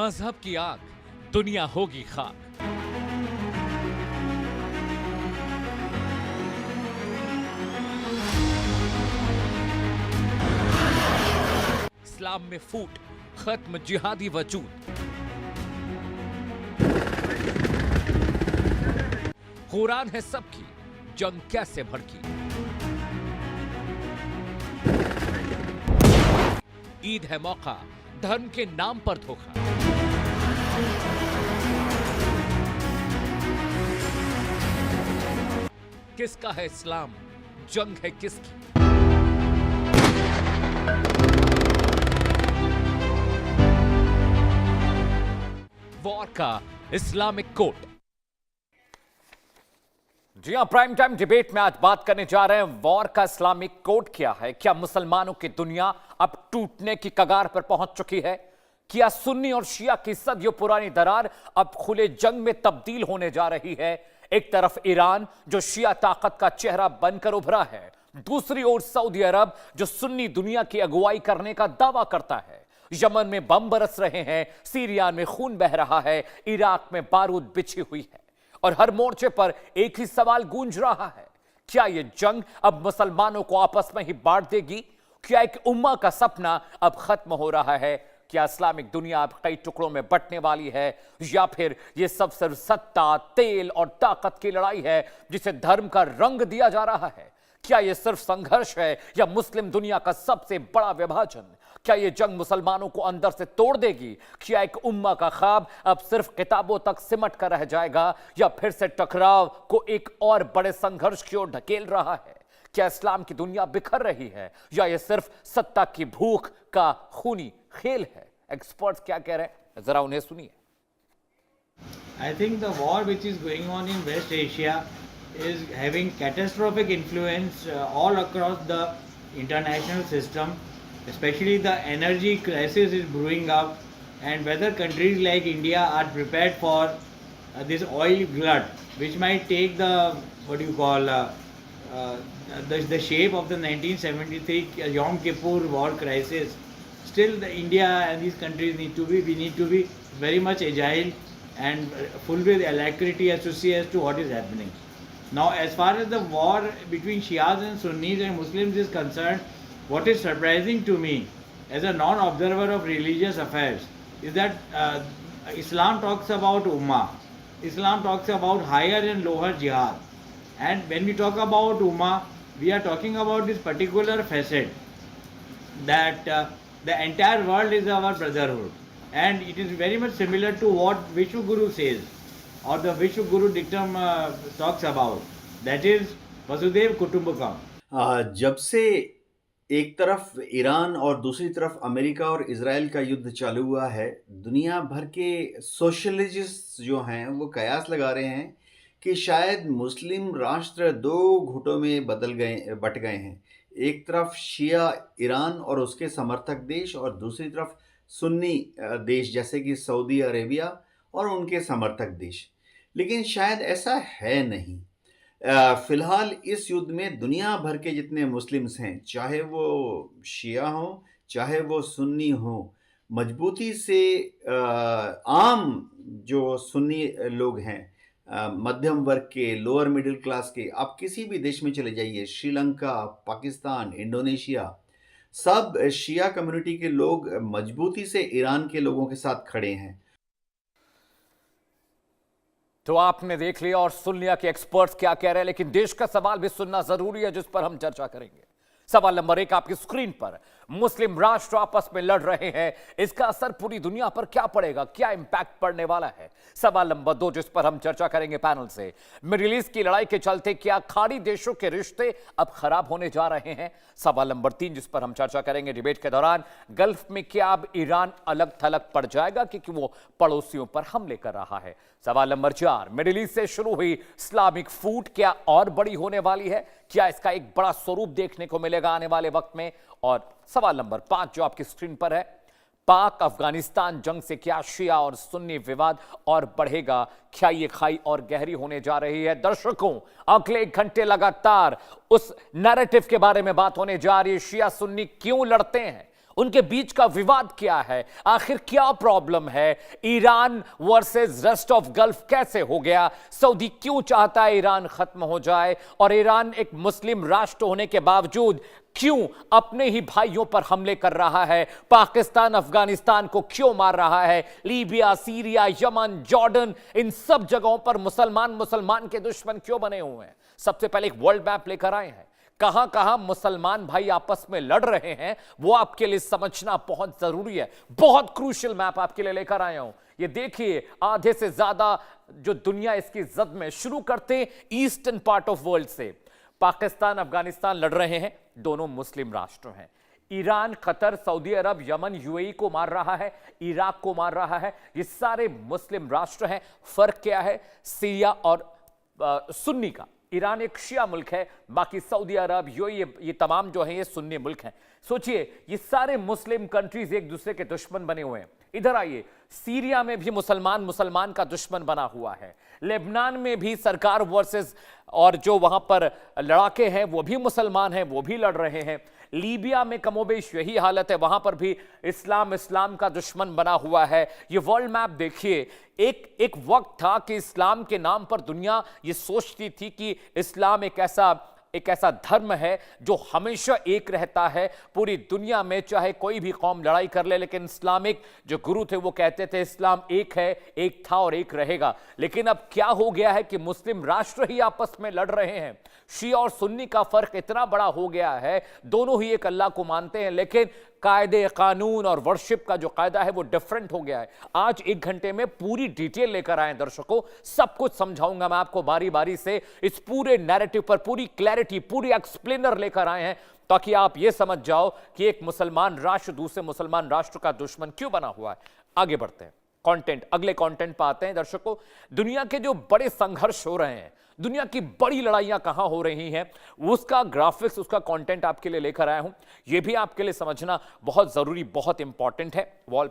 मजहब की आग, दुनिया होगी खाक। इस्लाम में फूट, खत्म जिहादी वजूद। कुरान है सबकी, जंग कैसे भड़की। ईद है मौका, धर्म के नाम पर धोखा। किसका है इस्लाम, जंग है किसकी। वॉर का इस्लामिक कोड। जी हां, प्राइम टाइम डिबेट में आज बात करने जा रहे हैं वॉर का इस्लामिक कोड क्या है। क्या मुसलमानों की दुनिया अब टूटने की कगार पर पहुंच चुकी है? क्या सुन्नी और शिया की सदियों पुरानी दरार अब खुले जंग में तब्दील होने जा रही है? एक तरफ ईरान जो शिया ताकत का चेहरा बनकर उभरा है, दूसरी ओर सऊदी अरब जो सुन्नी दुनिया की अगुवाई करने का दावा करता है। यमन में बम बरस रहे हैं, सीरिया में खून बह रहा है, इराक में बारूद बिछी हुई है और हर मोर्चे पर एक ही सवाल गूंज रहा है, क्या यह जंग अब मुसलमानों को आपस में ही बांट देगी? क्या एक उम्मा का सपना अब खत्म हो रहा है? क्या इस्लामिक दुनिया अब कई टुकड़ों में बंटने वाली है, या फिर यह सब सिर्फ सत्ता, तेल और ताकत की लड़ाई है जिसे धर्म का रंग दिया जा रहा है? क्या यह सिर्फ संघर्ष है या मुस्लिम दुनिया का सबसे बड़ा विभाजन? क्या यह जंग मुसलमानों को अंदर से तोड़ देगी? क्या एक उम्मा का ख्वाब अब सिर्फ किताबों तक सिमट कर रह जाएगा, या फिर से टकराव को एक और बड़े संघर्ष की ओर ढकेल रहा है? क्या इस्लाम की दुनिया बिखर रही है, या यह सिर्फ सत्ता की भूख का खूनी खेल है? एक्सपर्ट्स क्या कह रहे हैं, जरा उन्हें सुनिए। I think the war which is going on in West Asia is having catastrophic influence all across the international system. Especially the energy crisis is brewing up, and whether countries like India are prepared for this oil glut, which might take the what do you call the shape of the 1973 Yom Kippur war crisis. Still, India and these countries we need to be very much agile and full with alacrity as to see as to what is happening. Now, as far as the war between Shias and Sunnis and Muslims is concerned, what is surprising to me as a non-observer of religious affairs is that Islam talks about Ummah, Islam talks about higher and lower jihad, and when we talk about Ummah, we are talking about this particular facet that the entire world is our brotherhood, and it is very much similar to what Vishnu Guru says or the Vishnu Guru dictum talks about, that is Vasudev Kutumbakam. जब से एक तरफ Iran और दूसरी तरफ America और Israel का युद्ध चालू हुआ है, दुनिया भर के सोशलिस्ट जो हैं वो कयास लगा रहे हैं कि शायद मुस्लिम राष्ट्र दो गुटों में बट गए हैं। एक तरफ शिया ईरान और उसके समर्थक देश, और दूसरी तरफ सुन्नी देश जैसे कि सऊदी अरेबिया और उनके समर्थक देश। लेकिन शायद ऐसा है नहीं। फिलहाल इस युद्ध में दुनिया भर के जितने मुस्लिम्स हैं, चाहे वो शिया हों चाहे वो सुन्नी हों, मजबूती से आम जो सुन्नी लोग हैं, मध्यम वर्ग के, लोअर मिडिल क्लास के, आप किसी भी देश में चले जाइए, श्रीलंका, पाकिस्तान, इंडोनेशिया, सब शिया कम्युनिटी के लोग मजबूती से ईरान के लोगों के साथ खड़े हैं। तो आपने देख लिया और सुन लिया कि एक्सपर्ट्स क्या कह रहे हैं, लेकिन देश का सवाल भी सुनना जरूरी है जिस पर हम चर्चा करेंगे। सवाल नंबर 1 आपकी स्क्रीन पर, मुस्लिम राष्ट्र आपस में लड़ रहे हैं, इसका असर पूरी दुनिया पर क्या पड़ेगा, क्या इंपैक्ट पड़ने वाला है? सवाल नंबर 2 जिस पर हम चर्चा करेंगे पैनल से, मिडिल ईस्ट की लड़ाई के चलते क्या खाड़ी देशों के रिश्ते अब खराब होने जा रहे हैं? सवाल नंबर 3 जिस पर हम चर्चा करेंगे डिबेट के दौरान, गल्फ में क्या अब ईरान अलग थलग पड़ जाएगा क्योंकि वो पड़ोसियों पर हमले कर रहा है? सवाल नंबर 4, मिडिल ईस्ट से शुरू हुई इस्लामिक फूट क्या और बड़ी होने वाली है? क्या इसका एक बड़ा स्वरूप देखने को मिलेगा आने वाले वक्त में? और सवाल नंबर 5 जो आपकी स्क्रीन पर है, पाक अफगानिस्तान जंग से क्या शिया और सुन्नी विवाद और बढ़ेगा? क्या ये खाई और गहरी होने जा रही है? दर्शकों, अगले 1 घंटे लगातार उस नैरेटिव के बारे में बात होने जा रही है, शिया सुन्नी क्यों लड़ते हैं उनके बीच का विवाद क्या है, आखिर क्या प्रॉब्लम है, Iran versus rest of gulf कैसे हो गया, सऊदी क्यों चाहता है ईरान खत्म हो जाए, और ईरान एक मुस्लिम राष्ट्र होने के बावजूद क्यों अपने ही भाइयों पर हमले कर रहा है, पाकिस्तान अफगानिस्तान को क्यों मार रहा है, लीबिया, सीरिया, यमन, जॉर्डन, इन सब जगहों पर मुसलमान के दुश्मन क्यों बने हुए हैं। सबसे पहले एक वर्ल्ड मैप लेकर आए हैं, कहां कहां मुसलमान भाई आपस में लड़ रहे हैं वो आपके लिए समझना बहुत जरूरी है। बहुत क्रूशियल मैप आपके लिए लेकर आया हूं। ये देखिए, आधे से ज्यादा जो दुनिया इसकी जद में, शुरू करते ईस्टर्न पार्ट ऑफ वर्ल्ड से। पाकिस्तान अफगानिस्तान लड़ रहे हैं, दोनों मुस्लिम राष्ट्र हैं। ईरान, कतर, सऊदी अरब, यमन, यूएई को मार रहा है, इराक को मार रहा है, ये सारे मुस्लिम राष्ट्र हैं। फर्क क्या है सिया और सुन्नी का। ईरान एक शिया मुल्क है, बाकी सऊदी अरब, यूएई, ये तमाम जो है ये सुन्नी मुल्क हैं। सोचिए, ये सारे मुस्लिम कंट्रीज एक दूसरे के दुश्मन बने हुए हैं। इधर आइए, सीरिया में भी मुसलमान का दुश्मन बना हुआ है। लेबनान में भी सरकार वर्सेस, और जो वहां पर लड़ाके हैं वो भी मुसलमान हैं, वो भी लड़ रहे हैं। लीबिया में कमोबेश यही हालत है, वहां पर भी इस्लाम का दुश्मन बना हुआ है। ये वर्ल्ड मैप देखिए, एक वक्त था कि इस्लाम के नाम पर दुनिया ये सोचती थी कि इस्लाम एक ऐसा धर्म है जो हमेशा एक रहता है पूरी दुनिया में, चाहे कोई भी कौम लड़ाई कर ले, लेकिन इस्लामिक जो गुरु थे वो कहते थे इस्लाम एक है, एक था और एक रहेगा। लेकिन अब क्या हो गया है कि मुस्लिम राष्ट्र ही आपस में लड़ रहे हैं। शिया और सुन्नी का फर्क इतना बड़ा हो गया है, दोनों ही एक अल्लाह को मानते हैं, लेकिन कायदे कानून और वर्शिप का जो कायदा है वो डिफरेंट हो गया है। आज 1 घंटे में पूरी डिटेल लेकर आए दर्शकों, सब कुछ समझाऊंगा मैं आपको बारी बारी से। इस पूरे नैरेटिव पर पूरी क्लैरिटी, पूरी एक्सप्लेनर लेकर आए हैं ताकि आप ये समझ जाओ कि एक मुसलमान राष्ट्र दूसरे मुसलमान राष्ट्र का दुश्मन क्यों बना हुआ है। आगे बढ़ते हैं, कंटेंट, अगले कंटेंट पर आते हैं दर्शकों। दुनिया के जो बड़े संघर्ष हो रहे हैं, दुनिया की बड़ी लड़ाइयां कहां हो रही हैं, उसका ग्राफिक्स, उसका कंटेंट आपके लिए लेकर आया हूं। यह भी आपके लिए समझना बहुत जरूरी, बहुत इंपॉर्टेंट है। वॉल पर